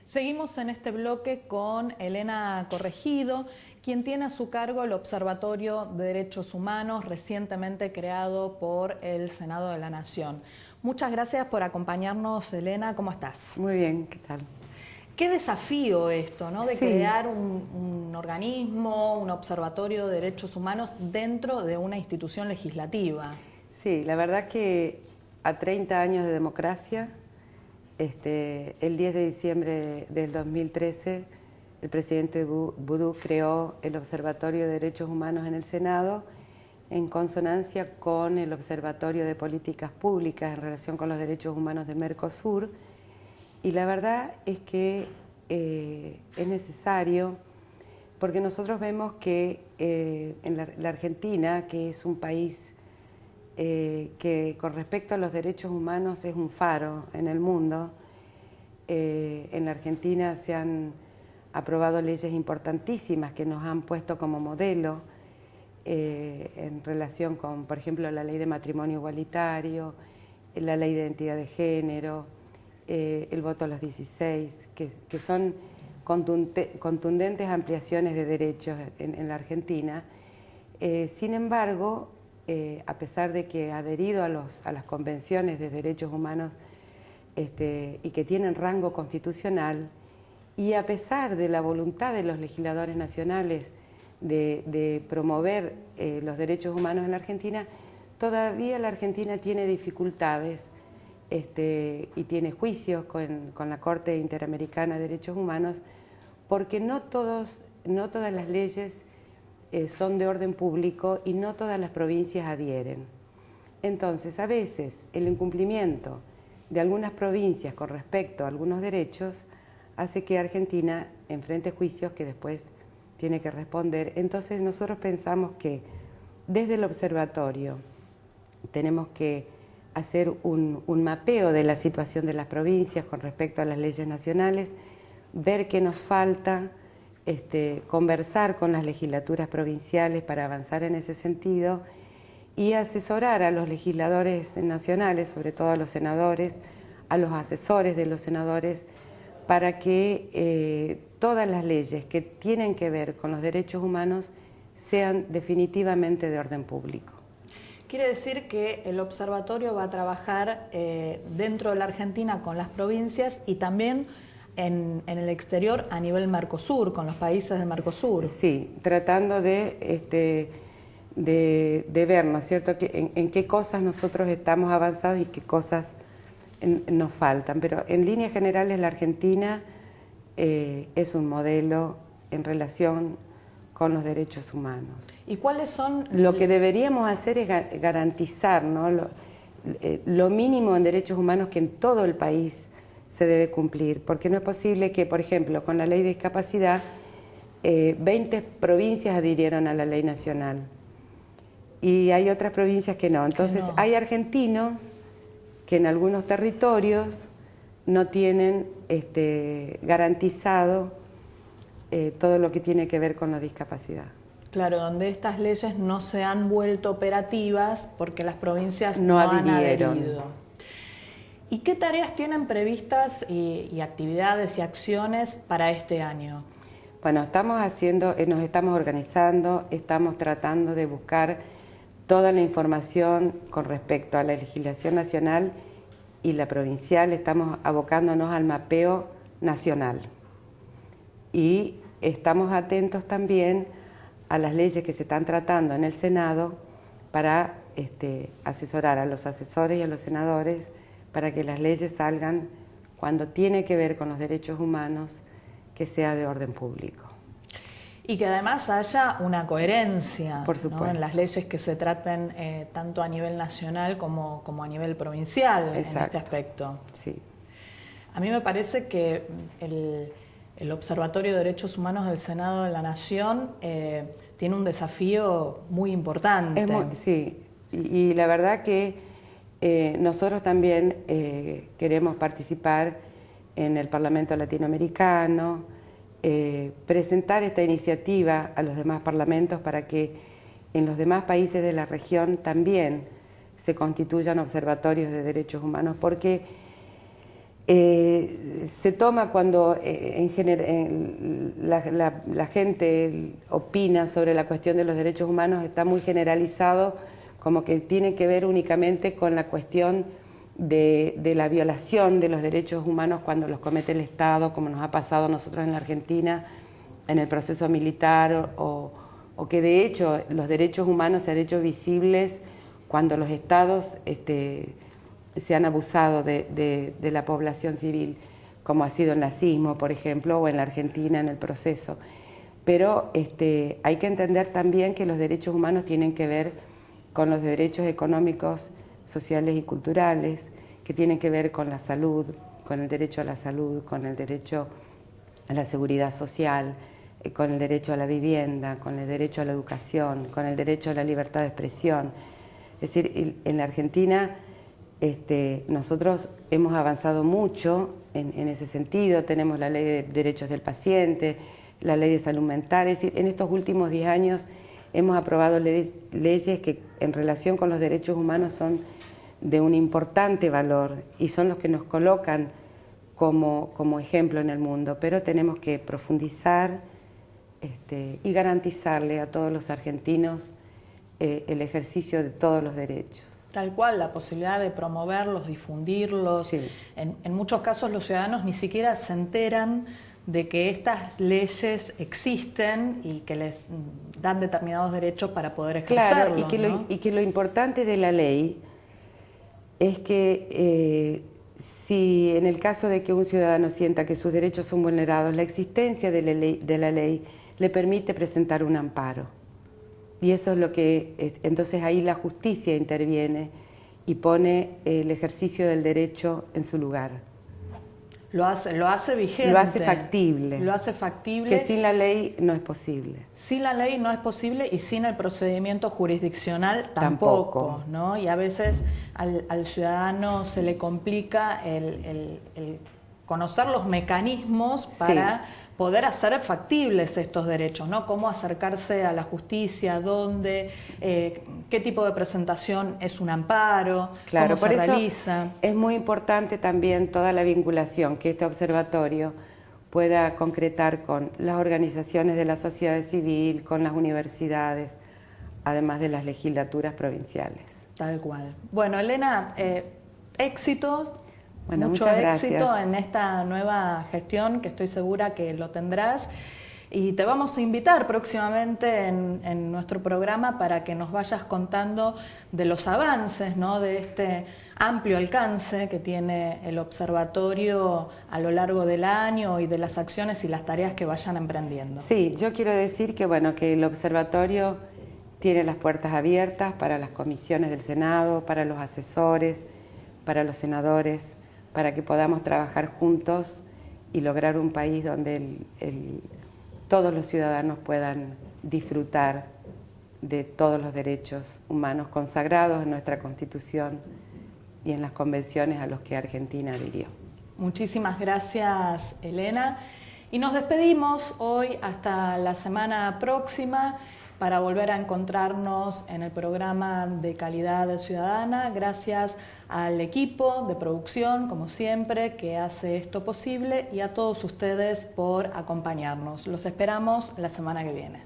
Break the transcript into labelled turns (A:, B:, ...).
A: Seguimos en este bloque con Elena Corregido, quien tiene a su cargo el Observatorio de Derechos Humanos, recientemente creado por el Senado de la Nación. Muchas gracias por acompañarnos, Elena. ¿Cómo estás?
B: Muy bien, ¿qué tal?
A: Qué desafío esto, ¿no? De crear un organismo, un observatorio de derechos humanos dentro de una institución legislativa.
B: Sí, la verdad que a 30 años de democracia, el 10 de diciembre del 2013, el presidente Vudú creó el Observatorio de Derechos Humanos en el Senado en consonancia con el Observatorio de Políticas Públicas en relación con los derechos humanos de Mercosur. Y la verdad es que es necesario, porque nosotros vemos que en la Argentina, que es un país que con respecto a los derechos humanos es un faro en el mundo, en la Argentina se han aprobado leyes importantísimas que nos han puesto como modelo en relación con, por ejemplo, la ley de matrimonio igualitario, la ley de identidad de género, el voto a los 16, que son contundentes ampliaciones de derechos en la Argentina. Sin embargo, a pesar de que ha adherido a las convenciones de derechos humanos y que tienen rango constitucional, y a pesar de la voluntad de los legisladores nacionales de promover los derechos humanos en la Argentina, todavía la Argentina tiene dificultades y tiene juicios con la Corte Interamericana de Derechos Humanos, porque no todas las leyes son de orden público y no todas las provincias adhieren. Entonces, a veces, el incumplimiento de algunas provincias con respecto a algunos derechos hace que Argentina enfrente juicios que después tiene que responder. Entonces, nosotros pensamos que desde el observatorio tenemos que hacer un mapeo de la situación de las provincias con respecto a las leyes nacionales, ver qué nos falta, conversar con las legislaturas provinciales para avanzar en ese sentido y asesorar a los legisladores nacionales, sobre todo a los senadores, a los asesores de los senadores, para que todas las leyes que tienen que ver con los derechos humanos sean definitivamente de orden público.
A: Quiere decir que el observatorio va a trabajar dentro de la Argentina con las provincias y también en el exterior a nivel Mercosur, con los países del Mercosur.
B: Sí, tratando de ver, ¿no es cierto?, en qué cosas nosotros estamos avanzados y qué cosas nos faltan. Pero en líneas generales la Argentina es un modelo en relación con los derechos humanos.
A: ¿Y cuáles son?
B: Lo que deberíamos hacer es garantizar, ¿no?, lo mínimo en derechos humanos que en todo el país se debe cumplir, porque no es posible que, por ejemplo, con la ley de discapacidad, 20 provincias adhirieron a la ley nacional y hay otras provincias que no. Entonces hay argentinos que en algunos territorios no tienen garantizado todo lo que tiene que ver con la discapacidad. Claro,
A: donde estas leyes no se han vuelto operativas porque las provincias no han adherido. ¿Y qué tareas tienen previstas y actividades y acciones para este año?
B: Bueno, nos estamos organizando, estamos tratando de buscar toda la información con respecto a la legislación nacional y la provincial. Estamos abocándonos al mapeo nacional y estamos atentos también a las leyes que se están tratando en el Senado para asesorar a los asesores y a los senadores para que las leyes salgan cuando tiene que ver con los derechos humanos, que sea de orden público.
A: Y que además haya una coherencia,
B: por supuesto,
A: ¿no?, en las leyes que se traten tanto a nivel nacional como a nivel provincial. Exacto. En este aspecto.
B: Sí.
A: A mí me parece que el Observatorio de Derechos Humanos del Senado de la Nación tiene un desafío muy importante.
B: Sí, y la verdad que nosotros también queremos participar en el Parlamento Latinoamericano, presentar esta iniciativa a los demás parlamentos para que en los demás países de la región también se constituyan observatorios de derechos humanos, porque se toma cuando la gente opina sobre la cuestión de los derechos humanos, está muy generalizado, como que tiene que ver únicamente con la cuestión de la violación de los derechos humanos cuando los comete el Estado, como nos ha pasado a nosotros en la Argentina, en el proceso militar, o que de hecho los derechos humanos se han hecho visibles cuando los Estados se han abusado de la población civil, como ha sido el nazismo, por ejemplo, o en la Argentina en el proceso. Pero hay que entender también que los derechos humanos tienen que ver con los derechos económicos, sociales y culturales, que tienen que ver con la salud, con el derecho a la salud, con el derecho a la seguridad social, con el derecho a la vivienda, con el derecho a la educación, con el derecho a la libertad de expresión. Es decir, en la Argentina nosotros hemos avanzado mucho en ese sentido. Tenemos la Ley de Derechos del Paciente, la Ley de Salud Mental. Es decir, en estos últimos 10 años hemos aprobado leyes que en relación con los derechos humanos son de un importante valor y son los que nos colocan como ejemplo en el mundo, pero tenemos que profundizar y garantizarle a todos los argentinos el ejercicio de todos los derechos.
A: Tal cual, la posibilidad de promoverlos, difundirlos.
B: Sí.
A: En muchos casos los ciudadanos ni siquiera se enteran de que estas leyes existen y que les dan determinados derechos para poder ejercerlos.
B: Claro, y que lo importante de la ley es que si en el caso de que un ciudadano sienta que sus derechos son vulnerados, la existencia de la ley le permite presentar un amparo. Y eso es lo que, entonces ahí la justicia interviene y pone el ejercicio del derecho en su lugar.
A: Lo hace vigente.
B: Lo hace factible.
A: Lo hace factible.
B: Que sin la ley no es posible.
A: Sin la ley no es posible y sin el procedimiento jurisdiccional tampoco. ¿No? Y a veces al ciudadano se le complica el conocer los mecanismos para poder hacer factibles estos derechos, ¿no? Cómo acercarse a la justicia, dónde, qué tipo de presentación es un amparo,
B: claro,
A: cómo se realiza.
B: Es muy importante también toda la vinculación que este observatorio pueda concretar con las organizaciones de la sociedad civil, con las universidades, además de las legislaturas provinciales.
A: Tal cual. Bueno, Elena, éxito.
B: Bueno,
A: mucho
B: muchas
A: éxito
B: gracias.
A: en esta nueva gestión, que estoy segura que lo tendrás. Y te vamos a invitar próximamente en nuestro programa para que nos vayas contando de los avances, ¿no? De este amplio alcance que tiene el observatorio a lo largo del año y de las acciones y las tareas que vayan emprendiendo.
B: Sí, yo quiero decir que, bueno, que el observatorio tiene las puertas abiertas para las comisiones del Senado, para los asesores, para los senadores, para que podamos trabajar juntos y lograr un país donde todos los ciudadanos puedan disfrutar de todos los derechos humanos consagrados en nuestra Constitución y en las convenciones a los que Argentina adhirió.
A: Muchísimas gracias, Elena. Y nos despedimos hoy hasta la semana próxima para volver a encontrarnos en el programa de Calidad Ciudadana. Gracias al equipo de producción, como siempre, que hace esto posible, y a todos ustedes por acompañarnos. Los esperamos la semana que viene.